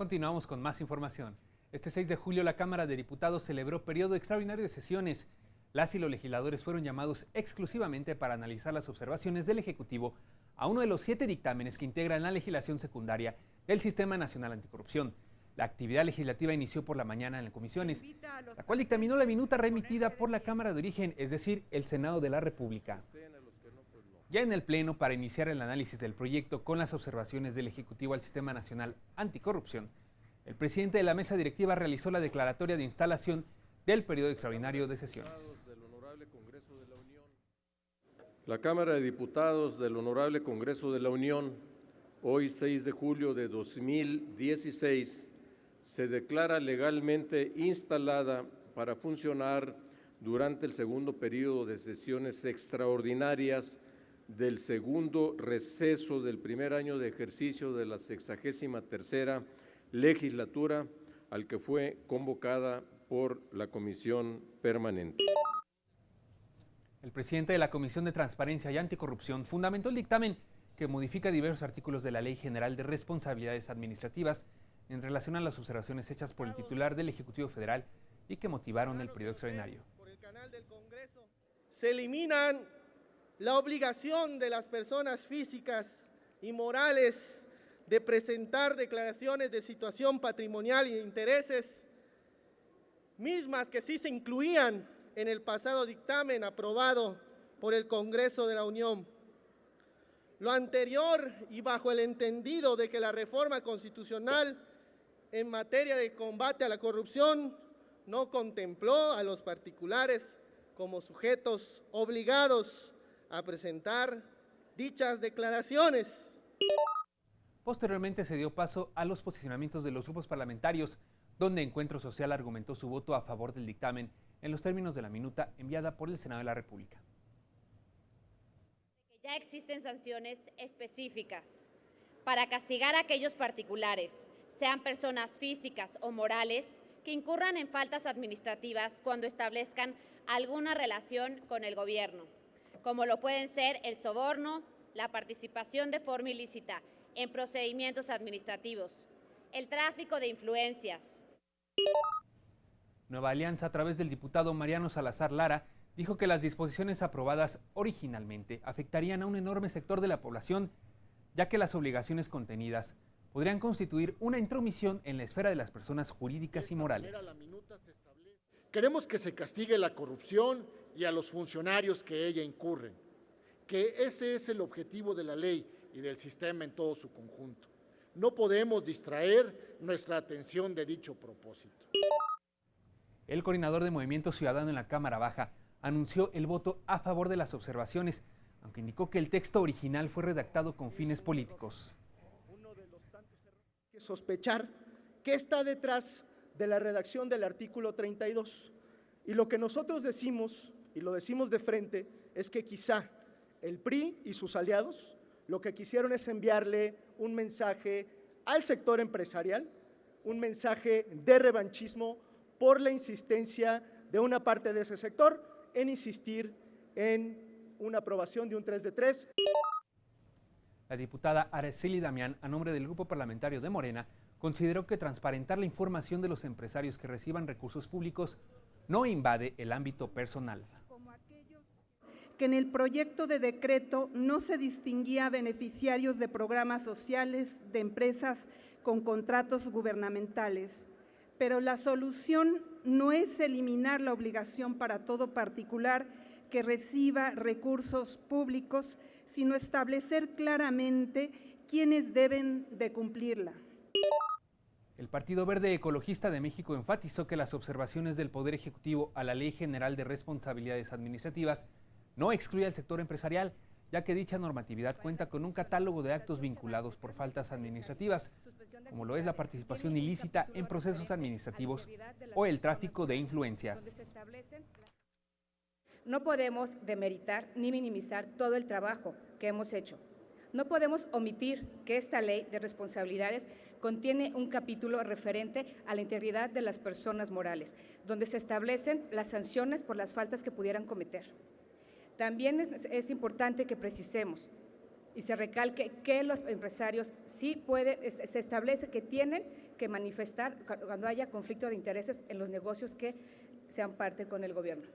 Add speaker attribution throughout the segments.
Speaker 1: Continuamos con más información. Este 6 de julio la Cámara de Diputados celebró periodo extraordinario de sesiones. Las y los legisladores fueron llamados exclusivamente para analizar las observaciones del Ejecutivo a uno de los 7 dictámenes que integran la legislación secundaria del Sistema Nacional Anticorrupción. La actividad legislativa inició por la mañana en las comisiones, la cual dictaminó la minuta remitida por la Cámara de Origen, es decir, el Senado de la República. Ya en el Pleno, para iniciar el análisis del proyecto con las observaciones del Ejecutivo al Sistema Nacional Anticorrupción, el presidente de la mesa directiva realizó la declaratoria de instalación del periodo extraordinario de sesiones.
Speaker 2: La Cámara de Diputados del Honorable Congreso de la Unión, hoy 6 de julio de 2016, se declara legalmente instalada para funcionar durante el segundo periodo de sesiones extraordinarias del segundo receso del primer año de ejercicio de la 63ª legislatura, al que fue convocada por la Comisión Permanente.
Speaker 1: El presidente de la Comisión de Transparencia y Anticorrupción fundamentó el dictamen que modifica diversos artículos de la Ley General de Responsabilidades Administrativas en relación a las observaciones hechas por el titular del Ejecutivo Federal y que motivaron el periodo extraordinario.
Speaker 3: Por el canal del Congreso se eliminan la obligación de las personas físicas y morales de presentar declaraciones de situación patrimonial y de intereses, mismas que sí se incluían en el pasado dictamen aprobado por el Congreso de la Unión. Lo anterior y bajo el entendido de que la reforma constitucional en materia de combate a la corrupción no contempló a los particulares como sujetos obligados a presentar dichas declaraciones.
Speaker 1: Posteriormente se dio paso a los posicionamientos de los grupos parlamentarios, donde Encuentro Social argumentó su voto a favor del dictamen en los términos de la minuta enviada por el Senado de la República.
Speaker 4: Ya existen sanciones específicas para castigar a aquellos particulares, sean personas físicas o morales, que incurran en faltas administrativas cuando establezcan alguna relación con el gobierno, como lo pueden ser el soborno, la participación de forma ilícita en procedimientos administrativos, el tráfico de influencias.
Speaker 1: Nueva Alianza, a través del diputado Mariano Salazar Lara, dijo que las disposiciones aprobadas originalmente afectarían a un enorme sector de la población, ya que las obligaciones contenidas podrían constituir una intromisión en la esfera de las personas jurídicas y morales.
Speaker 5: Queremos que se castigue la corrupción y a los funcionarios que ella incurren, que ese es el objetivo de la ley y del sistema en todo su conjunto. No podemos distraer nuestra atención de dicho propósito.
Speaker 1: El coordinador de Movimiento Ciudadano en la Cámara Baja anunció el voto a favor de las observaciones, aunque indicó que el texto original fue redactado con fines políticos.
Speaker 3: Que sospechar qué está detrás de la redacción del artículo 32. Y lo que nosotros decimos, y lo decimos de frente, es que quizá el PRI y sus aliados lo que quisieron es enviarle un mensaje al sector empresarial, un mensaje de revanchismo por la insistencia de una parte de ese sector en insistir en una aprobación de un 3 de 3.
Speaker 1: La diputada Araceli Damián, a nombre del Grupo Parlamentario de Morena, consideró que transparentar la información de los empresarios que reciban recursos públicos no invade el ámbito personal.
Speaker 6: Que en el proyecto de decreto no se distinguía a beneficiarios de programas sociales de empresas con contratos gubernamentales, pero la solución no es eliminar la obligación para todo particular que reciba recursos públicos, sino establecer claramente quiénes deben de cumplirla.
Speaker 1: El Partido Verde Ecologista de México enfatizó que las observaciones del Poder Ejecutivo a la Ley General de Responsabilidades Administrativas no excluye al sector empresarial, ya que dicha normatividad cuenta con un catálogo de actos vinculados por faltas administrativas, como lo es la participación ilícita en procesos administrativos o el tráfico de influencias.
Speaker 7: No podemos demeritar ni minimizar todo el trabajo que hemos hecho. No podemos omitir que esta ley de responsabilidades contiene un capítulo referente a la integridad de las personas morales, donde se establecen las sanciones por las faltas que pudieran cometer. También es importante que precisemos y se recalque que los empresarios sí pueden, se establece que tienen que manifestar cuando haya conflicto de intereses en los negocios que sean parte con el gobierno.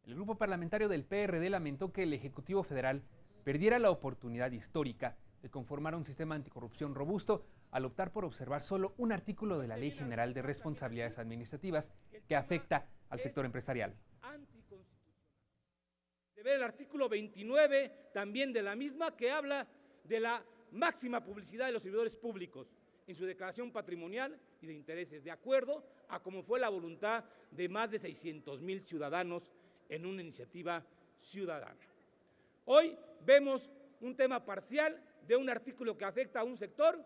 Speaker 1: El grupo parlamentario del PRD lamentó que el Ejecutivo Federal perdiera la oportunidad histórica de conformar un sistema anticorrupción robusto al optar por observar solo un artículo de la Ley General de Responsabilidades Administrativas que afecta al sector empresarial.
Speaker 8: De ver el artículo 29 también de la misma, que habla de la máxima publicidad de los servidores públicos en su declaración patrimonial y de intereses, de acuerdo a cómo fue la voluntad de más de 600,000 ciudadanos en una iniciativa ciudadana. Hoy vemos un tema parcial de un artículo que afecta a un sector.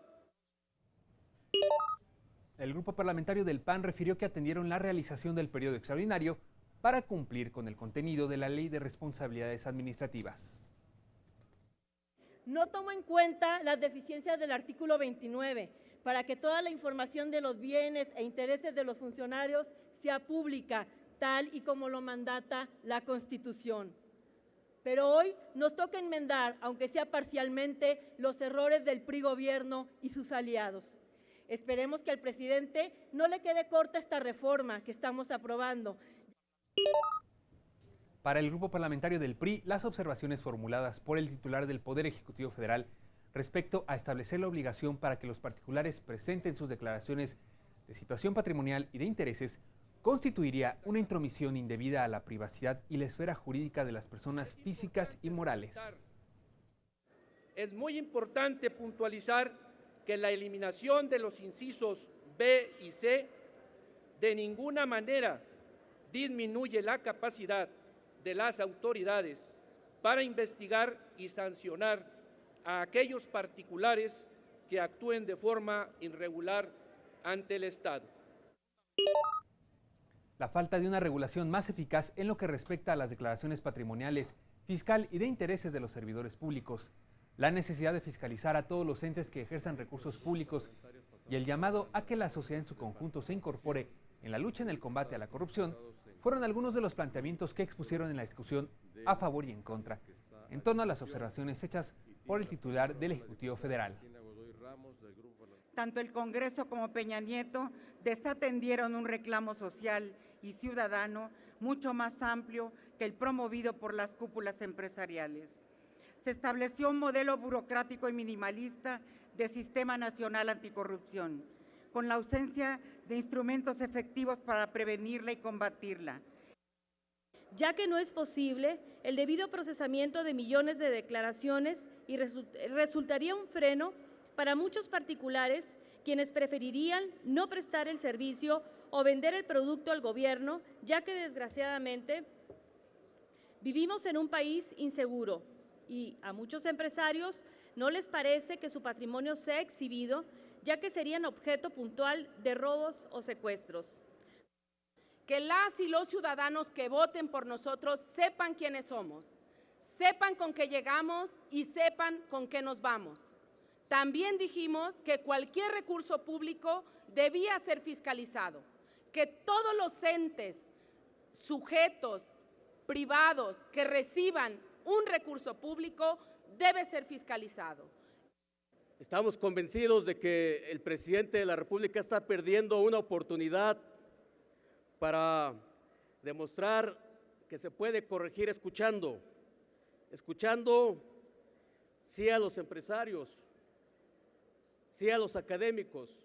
Speaker 1: El grupo parlamentario del PAN refirió que atendieron la realización del periodo extraordinario para cumplir con el contenido de la Ley de Responsabilidades Administrativas.
Speaker 9: No tomó en cuenta las deficiencias del artículo 29 para que toda la información de los bienes e intereses de los funcionarios sea pública, tal y como lo mandata la Constitución. Pero hoy nos toca enmendar, aunque sea parcialmente, los errores del PRI gobierno y sus aliados. Esperemos que al presidente no le quede corta esta reforma que estamos aprobando.
Speaker 1: Para el grupo parlamentario del PRI, las observaciones formuladas por el titular del Poder Ejecutivo Federal respecto a establecer la obligación para que los particulares presenten sus declaraciones de situación patrimonial y de intereses constituiría una intromisión indebida a la privacidad y la esfera jurídica de las personas físicas y morales.
Speaker 10: Es muy importante puntualizar que la eliminación de los incisos B y C de ninguna manera disminuye la capacidad de las autoridades para investigar y sancionar a aquellos particulares que actúen de forma irregular ante el Estado.
Speaker 1: La falta de una regulación más eficaz en lo que respecta a las declaraciones patrimoniales, fiscal y de intereses de los servidores públicos, la necesidad de fiscalizar a todos los entes que ejerzan recursos públicos y el llamado a que la sociedad en su conjunto se incorpore en la lucha en el combate a la corrupción fueron algunos de los planteamientos que expusieron en la discusión a favor y en contra, en torno a las observaciones hechas por el titular del Ejecutivo Federal.
Speaker 11: Tanto el Congreso como Peña Nieto desatendieron un reclamo social y ciudadano mucho más amplio que el promovido por las cúpulas empresariales. Se estableció un modelo burocrático y minimalista de Sistema Nacional Anticorrupción, con la ausencia de instrumentos efectivos para prevenirla y combatirla.
Speaker 9: Ya que no es posible el debido procesamiento de millones de declaraciones y resultaría un freno para muchos particulares quienes preferirían no prestar el servicio o vender el producto al gobierno, ya que desgraciadamente vivimos en un país inseguro y a muchos empresarios no les parece que su patrimonio sea exhibido, ya que serían objeto puntual de robos o secuestros.
Speaker 12: Que las y los ciudadanos que voten por nosotros sepan quiénes somos, sepan con qué llegamos y sepan con qué nos vamos. También dijimos que cualquier recurso público debía ser fiscalizado, que todos los entes, sujetos, privados que reciban un recurso público debe ser fiscalizado.
Speaker 13: Estamos convencidos de que el presidente de la República está perdiendo una oportunidad para demostrar que se puede corregir escuchando sí a los empresarios, sí a los académicos,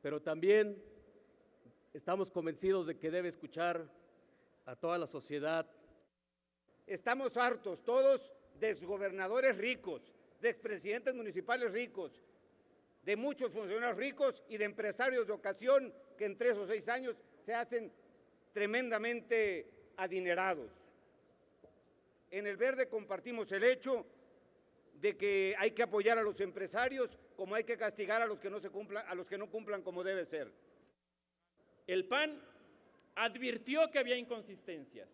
Speaker 13: pero también estamos convencidos de que debe escuchar a toda la sociedad.
Speaker 14: Estamos hartos todos de exgobernadores ricos, de expresidentes municipales ricos, de muchos funcionarios ricos y de empresarios de ocasión que en 3 o 6 años se hacen tremendamente adinerados. En el Verde compartimos el hecho de que hay que apoyar a los empresarios como hay que castigar a los que no cumplan como debe ser.
Speaker 10: El PAN advirtió que había inconsistencias.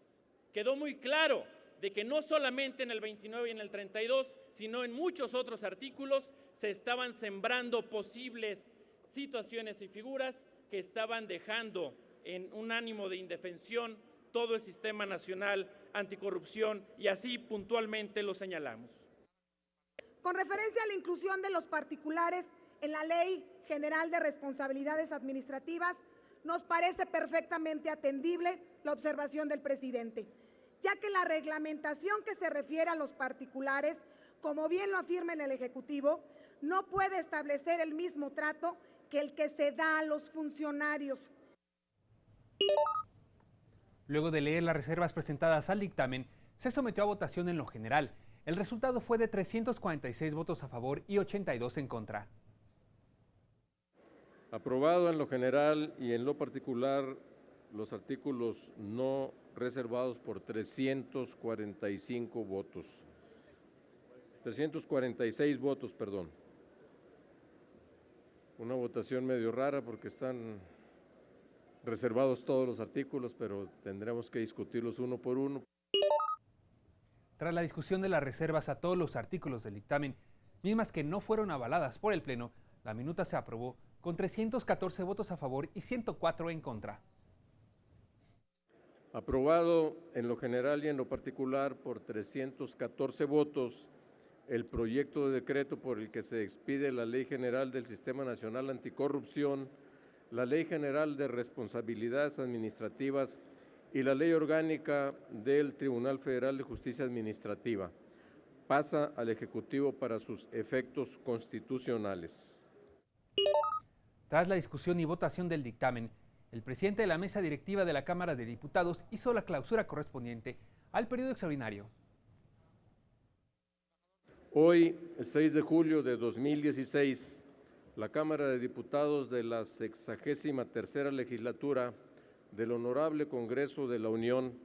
Speaker 10: Quedó muy claro de que no solamente en el 29 y en el 32, sino en muchos otros artículos se estaban sembrando posibles situaciones y figuras que estaban dejando en un ánimo de indefensión todo el Sistema Nacional Anticorrupción, y así puntualmente lo señalamos.
Speaker 15: Con referencia a la inclusión de los particulares en la Ley General de Responsabilidades Administrativas, nos parece perfectamente atendible la observación del presidente, ya que la reglamentación que se refiere a los particulares, como bien lo afirma en el Ejecutivo, no puede establecer el mismo trato que el que se da a los funcionarios.
Speaker 1: Luego de leer las reservas presentadas al dictamen, se sometió a votación en lo general. El resultado fue de 346 votos a favor y 82 en contra.
Speaker 2: Aprobado en lo general y en lo particular los artículos no reservados por 345 votos. 346 votos, perdón. Una votación medio rara porque están reservados todos los artículos, pero tendremos que discutirlos uno por uno.
Speaker 1: Tras la discusión de las reservas a todos los artículos del dictamen, mismas que no fueron avaladas por el Pleno, la minuta se aprobó con 314 votos a favor y 104 en contra.
Speaker 2: Aprobado en lo general y en lo particular por 314 votos, el proyecto de decreto por el que se expide la Ley General del Sistema Nacional Anticorrupción, la Ley General de Responsabilidades Administrativas y la Ley Orgánica del Tribunal Federal de Justicia Administrativa. Pasa al Ejecutivo para sus efectos constitucionales.
Speaker 1: Tras la discusión y votación del dictamen, el presidente de la mesa directiva de la Cámara de Diputados hizo la clausura correspondiente al periodo extraordinario.
Speaker 2: Hoy, 6 de julio de 2016, la Cámara de Diputados de la 63ª Legislatura del Honorable Congreso de la Unión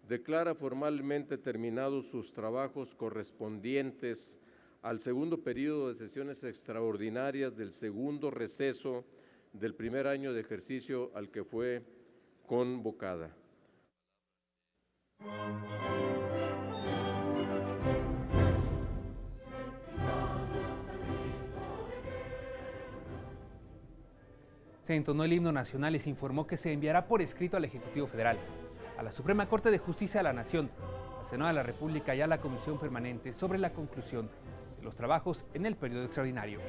Speaker 2: declara formalmente terminados sus trabajos correspondientes al segundo periodo de sesiones extraordinarias del segundo receso del primer año de ejercicio al que fue convocada.
Speaker 1: Se entonó el himno nacional y se informó que se enviará por escrito al Ejecutivo Federal, a la Suprema Corte de Justicia de la Nación, al Senado de la República y a la Comisión Permanente sobre la conclusión de los trabajos en el periodo extraordinario.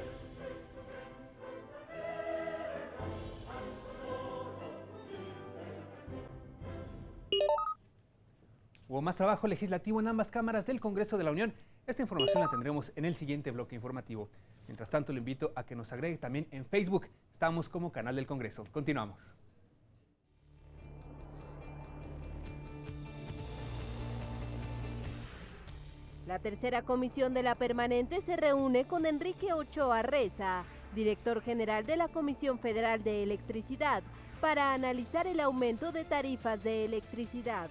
Speaker 1: Hubo más trabajo legislativo en ambas cámaras del Congreso de la Unión. Esta información la tendremos en el siguiente bloque informativo. Mientras tanto, le invito a que nos agregue también en Facebook. Estamos como Canal del Congreso. Continuamos.
Speaker 16: La tercera comisión de la permanente se reúne con Enrique Ochoa Reza, director general de la Comisión Federal de Electricidad, para analizar el aumento de tarifas de electricidad.